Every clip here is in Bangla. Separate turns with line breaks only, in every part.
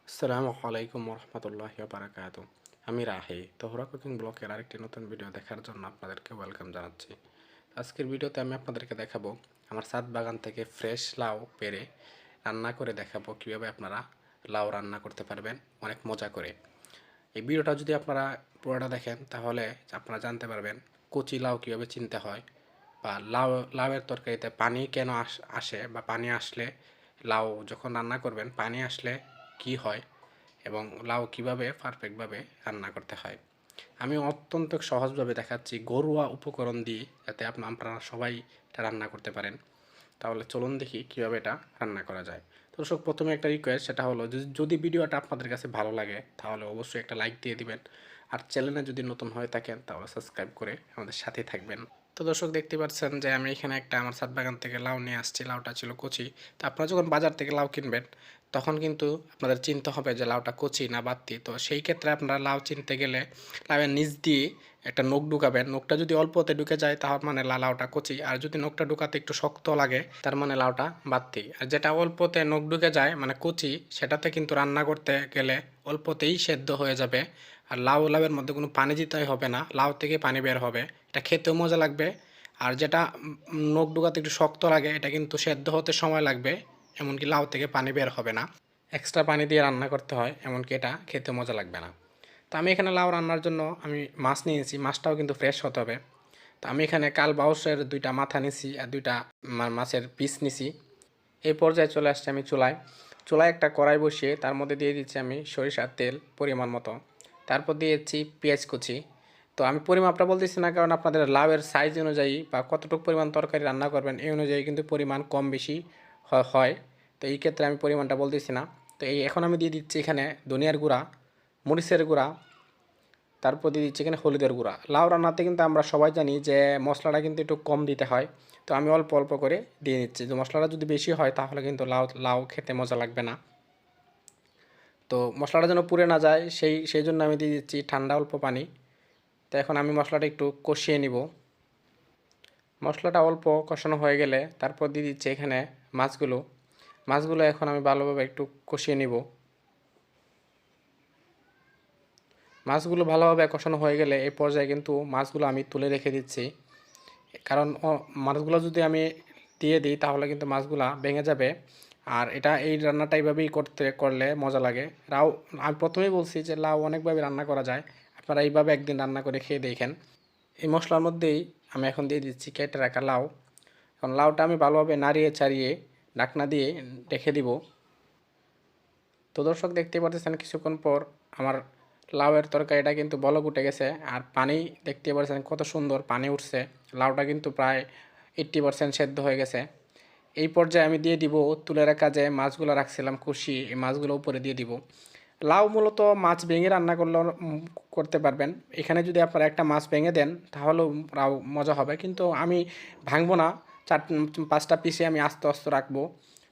আসসালামু আলাইকুম রহমতুল্লাহি ওয়া বারাকাতুহু। আমি রাহি তোহরা কুকিং ব্লগের আরেকটি নতুন ভিডিও দেখার জন্য আপনাদেরকে ওয়েলকাম জানাচ্ছি। আজকের ভিডিওতে আমি আপনাদেরকে দেখাবো আমার ছাদ বাগান থেকে ফ্রেশ লাউ পেড়ে রান্না করে দেখাবো কীভাবে আপনারা লাউ রান্না করতে পারবেন অনেক মজা করে। এই ভিডিওটা যদি আপনারা পুরোটা দেখেন তাহলে আপনারা জানতে পারবেন কচি লাউ কীভাবে চিনতে হয়, বা লাউয়ের তরকারিতে পানি কেন আসে, বা পানি আসলে লাউ যখন রান্না করবেন পানি আসলে কি হয়, এবং লাউ কিভাবে পারফেক্টভাবে রান্না করতে হয়। আমি অত্যন্ত সহজভাবে দেখাচ্ছি ঘরোয়া উপকরণ দিয়ে, যাতে আপনারা সবাই এটা রান্না করতে পারেন। তাহলে চলুন দেখি কীভাবে এটা রান্না করা যায়। তো দর্শক, প্রথমে একটা রিকোয়েস্ট, সেটা হলো যদি ভিডিওটা আপনাদের কাছে ভালো লাগে তাহলে অবশ্যই একটা লাইক দিয়ে দিবেন, আর চ্যানেলে যদি নতুন হয়ে থাকেন তাহলে সাবস্ক্রাইব করে আমাদের সাথে থাকবেন। তো দর্শক, দেখতে পাচ্ছেন যে আমি এখানে একটা আমার ছাদ বাগান থেকে লাউ নিয়ে আসছি। লাউটা ছিল কচি। তো আপনারা যখন বাজার থেকে লাউ কিনবেন তখন কিন্তু আপনাদের চিনতে হবে যে লাউটা কচি না বাত্তি। তো সেই ক্ষেত্রে আপনারা লাউ চিনতে গেলে লাউয়ের নিচ দিয়ে একটা নখ ঢুকাবেন। নখটা যদি অল্পতে ঢুকে যায় তার মানে লাউটা কচি, আর যদি নখটা ঢুকাতে একটু শক্ত লাগে তার মানে লাউটা বাত্তি। আর যেটা অল্পতে নখ ঢুকে যায় মানে কচি, সেটাতে কিন্তু রান্না করতে গেলে অল্পতেই সেদ্ধ হয়ে যাবে। আর লাউয়ের মধ্যে কোনো পানি দিতে হবে না, লাউ থেকে পানি বের হবে। এটা খেতেও মজা লাগবে। আর যেটা নখ ঢুকাতে একটু শক্ত লাগে এটা কিন্তু সেদ্ধ হতে সময় লাগবে, এমনকি লাউ থেকে পানি বের হবে না। এক্সট্রা পানি দিয়ে রান্না করতে হয়, এমনকি এটা খেতে মজা লাগবে না। তো আমি এখানে লাউ রান্নার জন্য আমি মাছ নিয়েছি, মাছটাও কিন্তু ফ্রেশ হতে হবে। তো আমি এখানে কাল বাউসের 2টা মাথা নিছি আর 2টা মাছের পিস নিছি। এই পর্যায়ে চলে আসছে আমি চুলায় একটা কড়াই বসিয়ে তার মধ্যে দিয়ে দিচ্ছি আমি সরিষার তেল পরিমাণ মতো। তারপর দিয়েছি পেঁয়াজ কুচি। তো আমি পরিমাপটা বলতেছি না, কারণ আপনাদের লাউয়ের সাইজ অনুযায়ী বা কতটুকু পরিমাণ তরকারি রান্না করবেন এই অনুযায়ী কিন্তু পরিমাণ কম বেশি হয়। তো এই ক্ষেত্রে আমি পরিমাণটা বলতেছি না। তো এখন আমি দিয়ে দিচ্ছি এখানে ধনিয়ার গুঁড়া, মরিচের গুঁড়া, তারপর দিয়ে দিচ্ছি এখানে হলুদের গুঁড়া। লাউ রান্নাতে কিন্তু আমরা সবাই জানি যে মশলাটা কিন্তু একটু কম দিতে হয়। তো আমি অল্প অল্প করে দিয়ে নিচ্ছি। তো মশলাটা যদি বেশি হয় তাহলে কিন্তু লাউ খেতে মজা লাগবে না। তো মশলাটা যেন পুড়ে না যায় সেই জন্য আমি দিয়ে দিচ্ছি ঠান্ডা অল্প পানি। তো এখন আমি মশলাটা একটু কষিয়ে নিব। মশলাটা অল্প কষানো হয়ে গেলে তারপর দিয়ে দিচ্ছি এখানে মাছগুলো এখন আমি ভালোভাবে একটু কষিয়ে নিব। মাছগুলো ভালোভাবে কষানো হয়ে গেলে এই পর্যায়ে কিন্তু মাছগুলো আমি তুলে রেখে দিচ্ছি, কারণ মাছগুলো যদি আমি দিয়ে দিই তাহলে কিন্তু মাছগুলো ভেঙে যাবে। আর এই রান্নাটা এইভাবেই করলে মজা লাগে। আমি প্রথমেই বলছি যে লাউ অনেকভাবে রান্না করা যায়, আপনারা এইভাবে একদিন রান্না করে খেয়ে দেখেন। এই মশলার মধ্যেই আমি এখন দিয়ে দিচ্ছি কেটে রাখা লাউ। এখন লাউটা আমি ভালোভাবে নাড়িয়ে চাড়িয়ে ঢাকনা দিয়ে রেখে দিব। তো দর্শক, দেখতে পাচ্ছেন কিছুক্ষণ পর আমার লাউয়ের তরকারিটা কিন্তু বলক উঠে গেছে, আর পানি দেখতে পাচ্ছেন কত সুন্দর পানি উঠছে। লাউটা কিন্তু প্রায় 80% সেদ্ধ হয়ে গেছে। এই পর্যায়ে আমি দিয়ে দিব তুলে রাখা যে মাছগুলো রাখছিলাম কষিয়ে, এই মাছগুলো উপরে দিয়ে দিব। লাউ মূলত মাছ ভেঙে রান্না করতে পারবেন। এখানে যদি আপনারা একটা মাছ ভেঙে দেন তাহলেও লাউ মজা হবে, কিন্তু আমি ভাঙবো না। 4-5টা পিসে আমি আস্তে আস্তে রাখবো।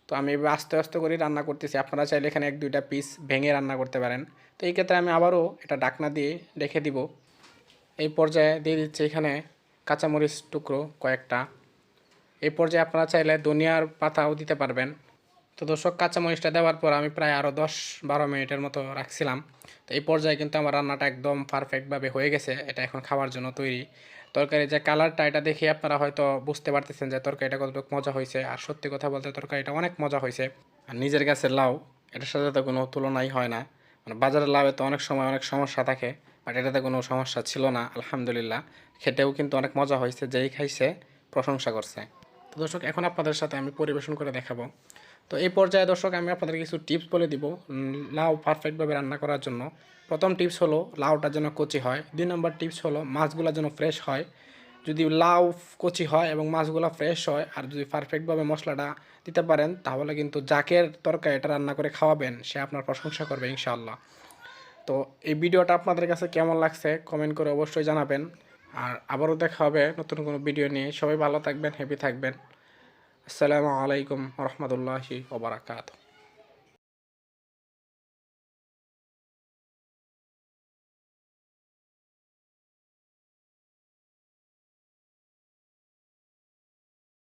তো আমি আস্তে আস্তে করে রান্না করতেছি। আপনারা চাইলে এখানে 1-2টা পিস ভেঙে রান্না করতে পারেন। তো এই ক্ষেত্রে আমি আবারও এটা ঢাকনা দিয়ে রেখে দিব। এই পর্যায়ে দিয়ে দিচ্ছি এখানে কাঁচামরিচ টুকরো কয়েকটা। এই পর্যায়ে আপনারা চাইলে ধনিয়ার পাতাও দিতে পারবেন। তো দর্শক, কাঁচামরিচটা দেওয়ার পর আমি প্রায় আরও 10-12 মিনিটের মতো রাখছিলাম। তো এই পর্যায়ে কিন্তু আমার রান্নাটা একদম পারফেক্টভাবে হয়ে গেছে। এটা এখন খাওয়ার জন্য তৈরি। তরকারির যে কালারটা এটা দেখে আপনারা হয়তো বুঝতে পারতেছেন যে তরকারিটা কতটুকু মজা হয়েছে। আর সত্যি কথা বলতে তরকারিটা অনেক মজা হয়েছে। আর নিজের গাছের লাউ, এটার সাথে তো কোনো তুলনাই হয় না। মানে বাজারের লাউয়ে তো অনেক সময় অনেক সমস্যা থাকে, বাট এটাতে কোনো সমস্যা ছিল না আলহামদুলিল্লাহ। খেতেও কিন্তু অনেক মজা হয়েছে, যেই খাইছে প্রশংসা করছে। তো দর্শক, এখন আপনাদের সাথে আমি পরিবেশন করে দেখাবো। তো এই পর্যায়ে দর্শক আমি আপনাদের কিছু টিপস বলে দিব লাউ পারফেক্টভাবে রান্না করার জন্য। প্রথম টিপস হলো লাউটা যেন কচি হয়। 2 নম্বর টিপস হলো মাছগুলো যেন ফ্রেশ হয়। যদি লাউ কচি হয় এবং মাছগুলো ফ্রেশ হয় আর যদি পারফেক্টভাবে মশলাটা দিতে পারেন তাহলে কিন্তু যাকের তরকারি এটা রান্না করে খাওয়াবেন সে আপনার প্রশংসা করবে ইনশাআল্লাহ। তো এই ভিডিওটা আপনাদের কাছে কেমন লাগছে কমেন্ট করে অবশ্যই জানাবেন। আর আবারও দেখা হবে নতুন কোনো ভিডিও নিয়ে। সবাই ভালো থাকবেন, হ্যাপি থাকবেন। আসসালামু আলাইকুম রহমতুল্লাহি ওয়া বারাকাতুহু।